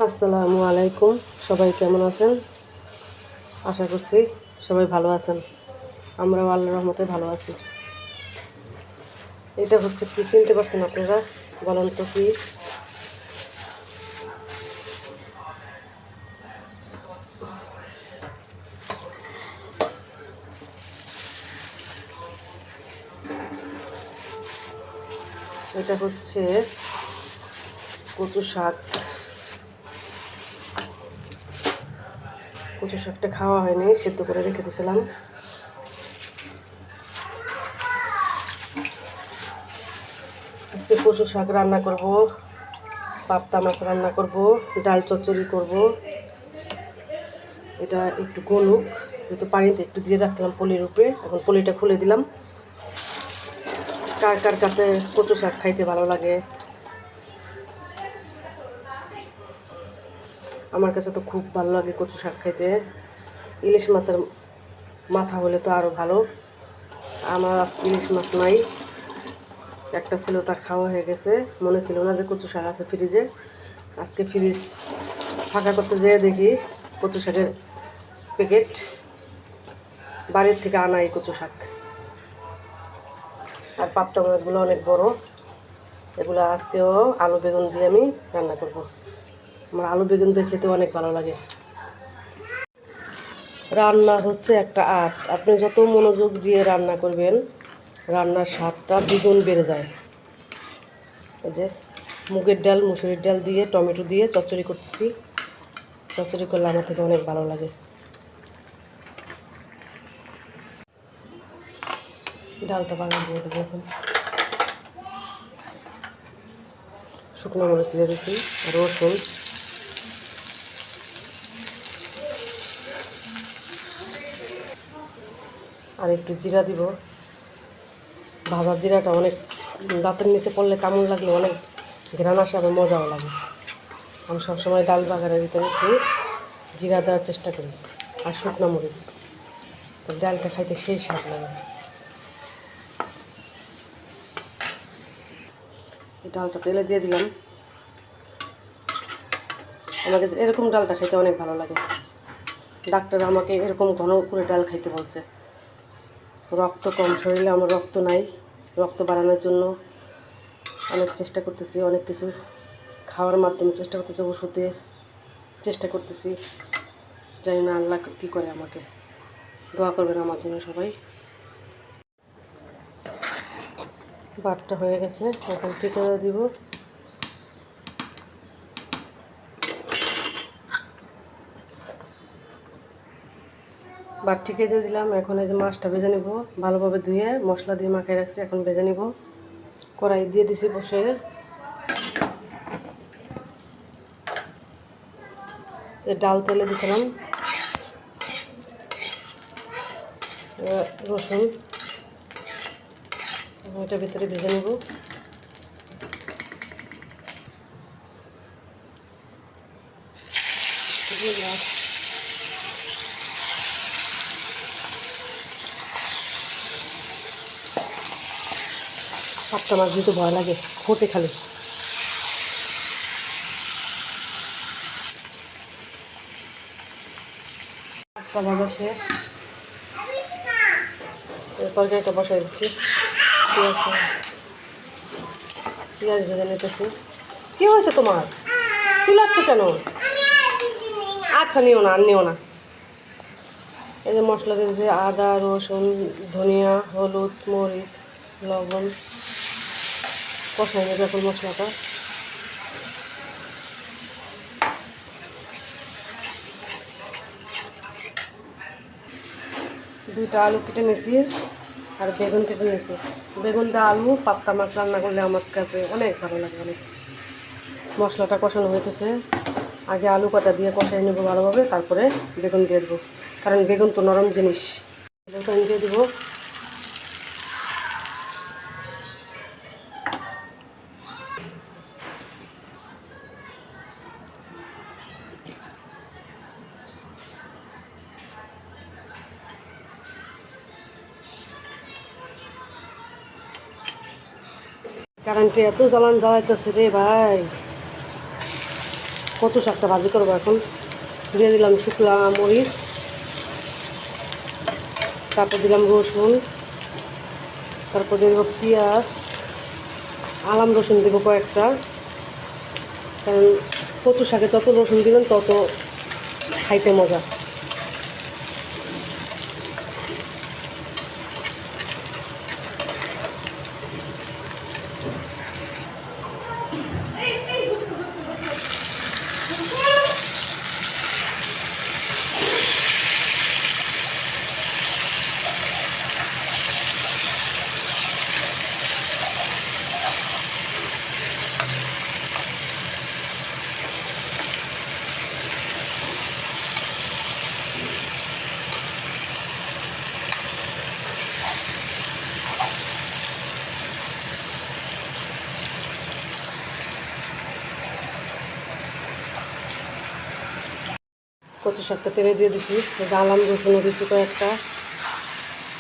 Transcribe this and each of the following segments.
আসসালামু আলাইকুম। সবাই কেমন আছেন? আশা করছি সবাই ভালো আছেন। আমরাও আল্লাহর রহমতে ভালো আছি। এটা হচ্ছে কি চিনতে পারছেন আপনারা? বলেন তো কি? এটা হচ্ছে কচু শাক। কচু শাকটা খাওয়া হয়নি, সেদ্ধ করে রেখে দিয়েছিলাম। আজকে কচু শাক রান্না করব, পাবদা মাছ রান্না করব, ডাল চচ্চড়ি করব। এটা একটু গলুক, যেহেতু পানিতে একটু দিয়ে রাখছিলাম পলির উপরে, এখন পলিটা খুলে দিলাম। কার কার কাছে কচু শাক খাইতে ভালো লাগে? আমার কাছে তো খুব ভালো লাগে কচু শাক খাইতে। ইলিশ মাছের মাথা হলে তো আরও ভালো। আমার আজকে ইলিশ মাছ নাই, একটা ছিল, তা খাওয়া হয়ে গেছে। মনে ছিল না যে কচু শাক আছে ফ্রিজে। আজকে ফ্রিজ ফাঁকা করতে যেয়ে দেখি কচু শাকের প্যাকেট। বাড়ির থেকে আনা এই কচু শাক। আর পাবদা মাছগুলো অনেক বড়। এগুলো আজকেও আলু বেগুন দিয়ে আমি রান্না করব। আমার আলু বেগুন দিয়ে খেতে অনেক ভালো লাগে। রান্না হচ্ছে একটা আর্ট। আপনি যত মনোযোগ দিয়ে রান্না করবেন, রান্নার স্বাদটা দ্বিগুণ বেড়ে যায়। এই যে মুগের ডাল, মুসুরির ডাল দিয়ে টমেটো দিয়ে চচ্চড়ি করতেছি। চচ্চড়ি করলে আমার থেকে অনেক ভালো লাগে। ডালটা বাগান দিয়ে দেবো এখন। শুকনো মরিচ দিয়ে দিচ্ছি, রসুন, আর একটু জিরা দিব। ভাজা জিরাটা অনেক দাঁতের নিচে পড়লে, কামড় লাগলে অনেক ঘ্রাণ আসে, আবার মজাও লাগে। আমি সবসময় ডাল বাগানের ভিতরে একটু জিরা দেওয়ার চেষ্টা করি, আর শুকনো মরিচ। তো ডালটা খাইতে সেই স্বাদ লাগে। এই ডালটা তেলে দিয়ে দিলাম। আমার কাছে এরকম ডালটা খাইতে অনেক ভালো লাগে। ডাক্তার আমাকে এরকম ঘন করে ডাল খাইতে বলছে। রক্ত কম শরীরে, আমার রক্ত নাই। রক্ত বাড়ানোর জন্য অনেক চেষ্টা করতেছি, অনেক কিছু খাওয়ার মাধ্যমে চেষ্টা করতেছি, ওষুধের চেষ্টা করতেছি। জানি না আল্লাহ কী করে আমাকে। দোয়া করবেন আমার জন্য সবাই। বাটটা হয়ে গেছে, এখন টিকা দিব। বাট ঠিকে দিয়ে দিলাম। এখন এই যে মাছটা ভেজে নেব, ভালোভাবে ধুয়ে মশলা দিয়ে মাখিয়ে রাখছি, এখন ভেজে নেব। কড়াই দিয়ে দিছি বসে। ডাল তেলে দিয়েছিলাম, রসুন এটা ভিতরে ভেজে নেব। পাবদা মাছ দিতে ভয় লাগে, ফোটে খালি। মাছটা ভাজা শেষ, তরকারিটা বসাই দিচ্ছি। পেঁয়াজ ভেজে নিতেছি। কী হয়েছে তোমার? চিল্লাচ্ছ কেন? আচ্ছা নিও না, আর নিও না। এই যে মশলা দিয়েছি, আদা, রসুন, ধনিয়া, হলুদ, মরিচ, লবণ। কষাই নেবে এখন মশলাটা। দুইটা আলু কেটে নিয়েছি, আর বেগুন কেটে নিয়েছি। বেগুন দিয়ে আলু পাবদা মাছ রান্না করলে আমার কাছে অনেক ভালো লাগে, অনেক। মশলাটা কষানো হইতেছে। আগে আলু কাটা দিয়ে কষাই নেবো ভালোভাবে, তারপরে বেগুন দিয়ে দেবো, কারণ বেগুন তো নরম জিনিস। বেগুন দিয়ে দেবো। কারেন্টে এত জ্বালাইতেছে রে ভাই। কচু শাকটা ভাজি করবো এখন। দিয়ে দিলাম শুকনা মরিচ, তারপর দিলাম রসুন, তারপর দিয়ে দেবো পেঁয়াজ, আলাম রসুন দেবো কয়েকটা, কারণ কচু শাকে যত রসুন দিবেন তত খাইতে মজা। কচু শাকটা তেলে দিয়ে দিছি, আলাম রসুনও দিছি কয়েকটা।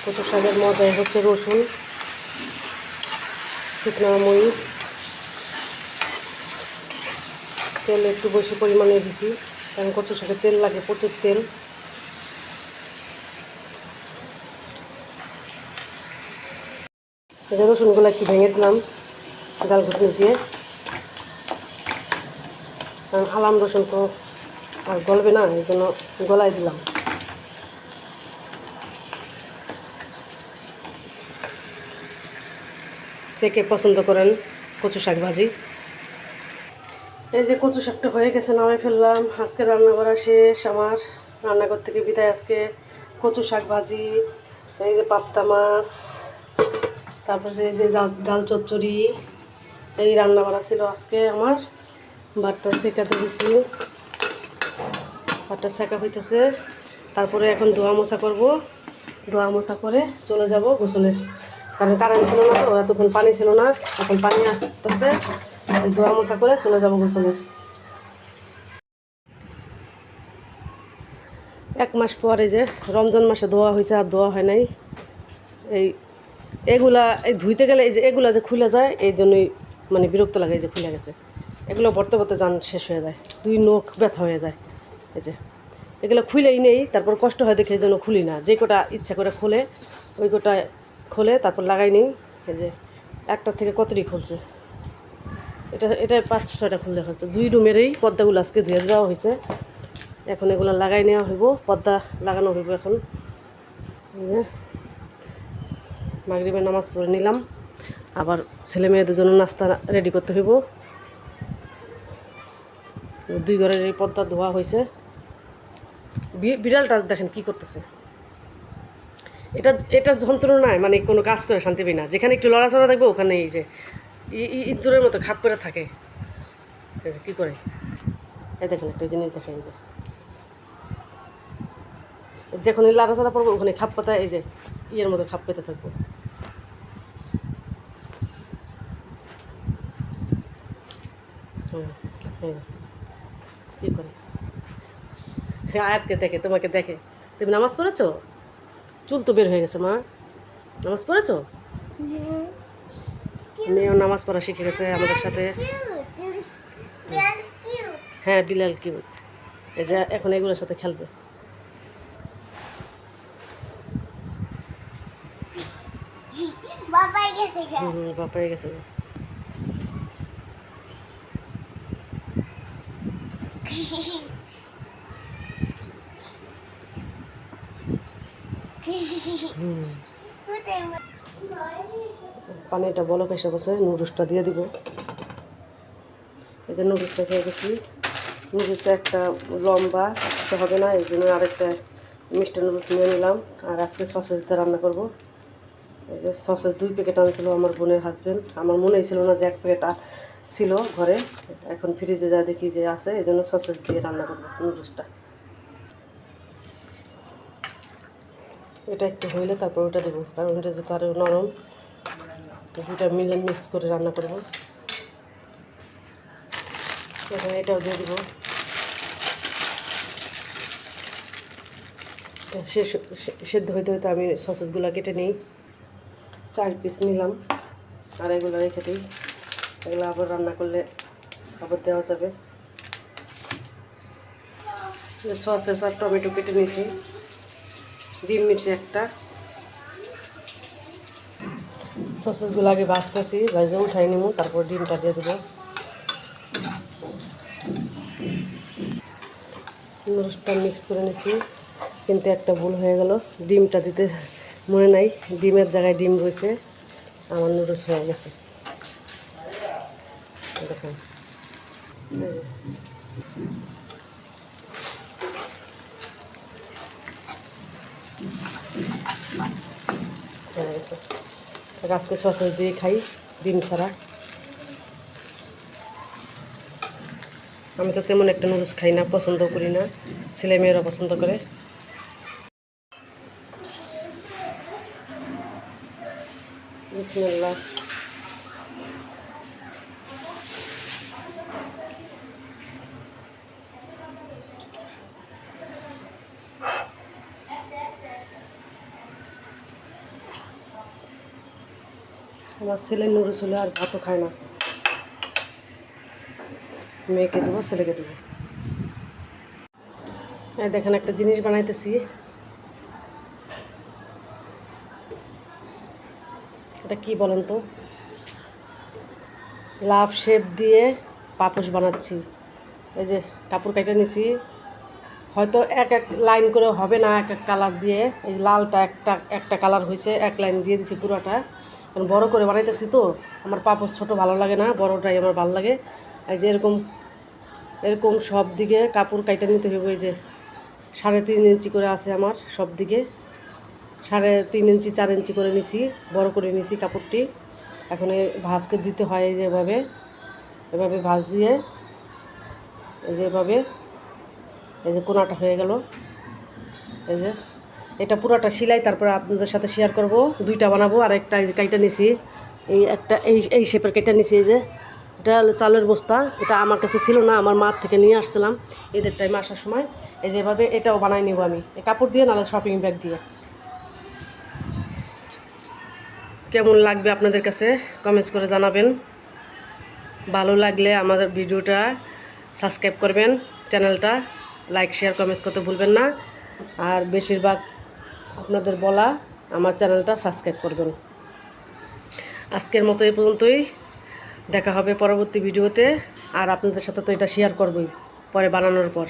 কচু শাকের মজাই হচ্ছে রসুন, শুকনো মরিচ, তেল একটু বেশি পরিমাণে দিছি, কারণ কচু শাকে তেল লাগে, প্রচুর তেল। এই যে রসুনগুলো একটু ভেঙে দিলাম ডাল ঘুটনি দিয়ে, কারণ আলাম রসুন তো আর গলবে না, এই জন্য গলায় দিলাম। কে কে পছন্দ করেন কচু শাক ভাজি। এই যে কচু শাকটা হয়ে গেছে, নামাই ফেললাম। আজকে রান্না করা শেষ আমার। রান্নাঘর থেকে বিদায় আজকে। কচু শাক ভাজি, এই যে পাবদা মাছ, তারপর এই যে ডাল চচ্চড়ি, এই রান্না করা ছিল আজকে আমার। ভাতটা সেকাতে দিয়েছি, ভাতটা সেকা হইতেছে। তারপরে এখন ধোয়া মোছা করবো, ধোয়া মোছা করে চলে যাব গোসলে, কারণ কারেন্ট ছিল না তো, এতক্ষণ পানি ছিল না, এখন পানি আসতেছে। ধোয়া মোছা করে চলে যাব গোসলে। 1 মাস পরে যে রমজান মাসে ধোয়া হয়েছে, আর ধোয়া হয় নাই। এগুলা ধুইতে গেলে এই যে এগুলা যে খুলে যায়, এই জন্যই মানে বিরক্ত লাগে। এই যে খুলে গেছে, এগুলো ভরতে ভরতে যান শেষ হয়ে যায়, 2 নখ ব্যথা হয়ে যায়। এই যে এগুলো খুলেই নেই, তারপর কষ্ট হয় দেখে এই জন্য খুলি না। যে কটা ইচ্ছা করে খোলে ওই কটা খোলে, তারপর লাগাই নেই। এই যে একটার থেকে কতটি খুলছে, এটা 5-6টা খুলে হচ্ছে। 2 রুমেরই পর্দাগুলো আজকে ধুয়ে দেওয়া হয়েছে, এখন এগুলো লাগাই নেওয়া হইব, পর্দা লাগানো হইব এখন। মাগরিবের নামাজ পড়ে নিলাম, আবার ছেলে মেয়েদের জন্য নাস্তা রেডি করতে হইব। 2 ঘরের এই পর্দা ধোয়া হয়েছে। বিড়ালটা দেখেন কি করতেছে, এটা যন্ত্রণায় মানে কোনো কাজ করে শান্তি পাই না। যেখানে একটু লড়াচড়া থাকবে ওখানে এই যে ইঁদুরের মতো খাপ করে থাকে। কী করে এই দেখেন একটা জিনিস দেখে, এই যে যখন লড়াচড়া পড়বো ওখানে খাপ পাতা, এই যে ইয়ের মতো খাপ পেতে থাকবো। হ্যাঁ, কী করে আয়াতকে দেখে, তোমাকে দেখে। তুমি নামাজ পড়েছো? চুল তো বের হয়ে গেছে মা, নামাজ পড়েছো? মেয়েও নামাজ পড়া শিখে গেছে আমাদের সাথে। হ্যাঁ, বিলাল কিউট। এই যে এখন এগুলোর সাথে খেলবে। বাপাই গেছে। পানিটা বলক এসে বসে, নুডলসটা দিয়ে দিব। এই যে নুডলসটা খেয়ে গেছি। নুডলসটা একটা লম্বা তো হবে না, এই জন্য আরেকটা মিষ্টি নুডলস নিয়ে নিলাম। আর আজকে সসেস দিয়ে রান্না করব। এই যে সসেস 2 প্যাকেট আনছিল আমার বোনের হাজব্যান্ড। আমার মনেই ছিল না যে 1 প্যাকেট ছিল ঘরে, এখন ফ্রিজে যা দেখি যে আছে, এই জন্য সসেস দিয়ে রান্না করবো নুডলসটা। এটা একটু হইলে তারপর ওটা দেবো, কারণ ওটা যেহেতু আরও নরম, দুটা মিলে মিক্স করে রান্না করবো। এখন এটাও দিয়ে দেবো। সেদ্ধ হইতে হইতে আমি সসেসগুলো কেটে নিই। 4 পিস নিলাম, আর এগুলো রেখে দিই। এগুলো আবার রান্না করলে আবার দেওয়া যাবে। সসেস আর টমেটো কেটে নিয়েছি, ডিম নিয়েছি একটা। সসেসগুলো আগে ভাজতেছি, ভাজে উঠাই নিব, তারপর ডিমটা দিয়ে দেবো। নুডলসটা মিক্স করে নিয়েছি, কিন্তু একটা ভুল হয়ে গেল, ডিমটা দিতে মনে নাই। ডিমের জায়গায় ডিম রয়েছে, আমার নুডলস হয়ে গেছে। দেখুন হয়ে গেছে। আজকে সসেস দিয়ে খাই, ডিম ছাড়া। আমি তো তেমন একটা নুডলস খাই না, পছন্দ করি না, ছেলে মেয়েরা পছন্দ করে। বিসমিল্লাহ। আমার ছেলে নুডলস হলে আর ভাতও খায় না, মেয়েকে দেবো, ছেলেকে দেবো। দেখেন একটা জিনিস বানাইতেছি, এটা কি বলেন তো? লাভ শেপ দিয়ে পাপোশ বানাচ্ছি। এই যে কাপড় কেটে নিছি, হয়তো এক এক লাইন করে হবে না, এক এক কালার দিয়ে। এই লালটা একটা কালার হয়েছে, এক লাইন দিয়ে দিছি পুরোটা, কারণ বড়ো করে বানাইতেছি তো। আমার পাপোশ ছোট ভালো লাগে না, বড়টাই আমার ভালো লাগে। এই যে এরকম এরকম সব দিকে কাপড় কেটে নিতে হবে। এই যে 3.5 ইঞ্চি করে আছে আমার সব দিকে, 3.5 ইঞ্চি 4 ইঞ্চি করে নিছি, বড় করে নিছি কাপড়টি। এখন এই ভাঁজকে দিতে হয়, এই যে এভাবে এভাবে ভাঁজ দিয়ে, এই যে এভাবে, এই যে কোনাটা হয়ে গেল। এই যে এটা পুরোটা সেলাই, তারপরে আপনাদের সাথে শেয়ার করব। 2টা বানাবো, আর একটা এই যে কাইটা নিছি, এই একটা এই শেপের কেটে নিছি। এই যে এটা চালের বস্তা, এটা আমার কাছে ছিল না, আমার মার থেকে নিয়ে আসছিলাম ঈদের টাইমে আসার সময়। এই যে এভাবে এটাও বানাই নেব আমি, এই কাপড় দিয়ে, নাহলে শপিং ব্যাগ দিয়ে। কেমন লাগবে আপনাদের কাছে কমেন্টস করে জানাবেন। ভালো লাগলে আমাদের ভিডিওটা সাবস্ক্রাইব করবেন, চ্যানেলটা লাইক শেয়ার কমেন্টস করতে ভুলবেন না। আর বেশিরভাগ আপনাদের বলা আমার চ্যানেলটা সাবস্ক্রাইব করবেন। আজকের মতো এই পর্যন্তই, দেখা হবে পরবর্তী ভিডিওতে। আর আপনাদের সাথে তো এটা শেয়ার করবই পরে বানানোর পর।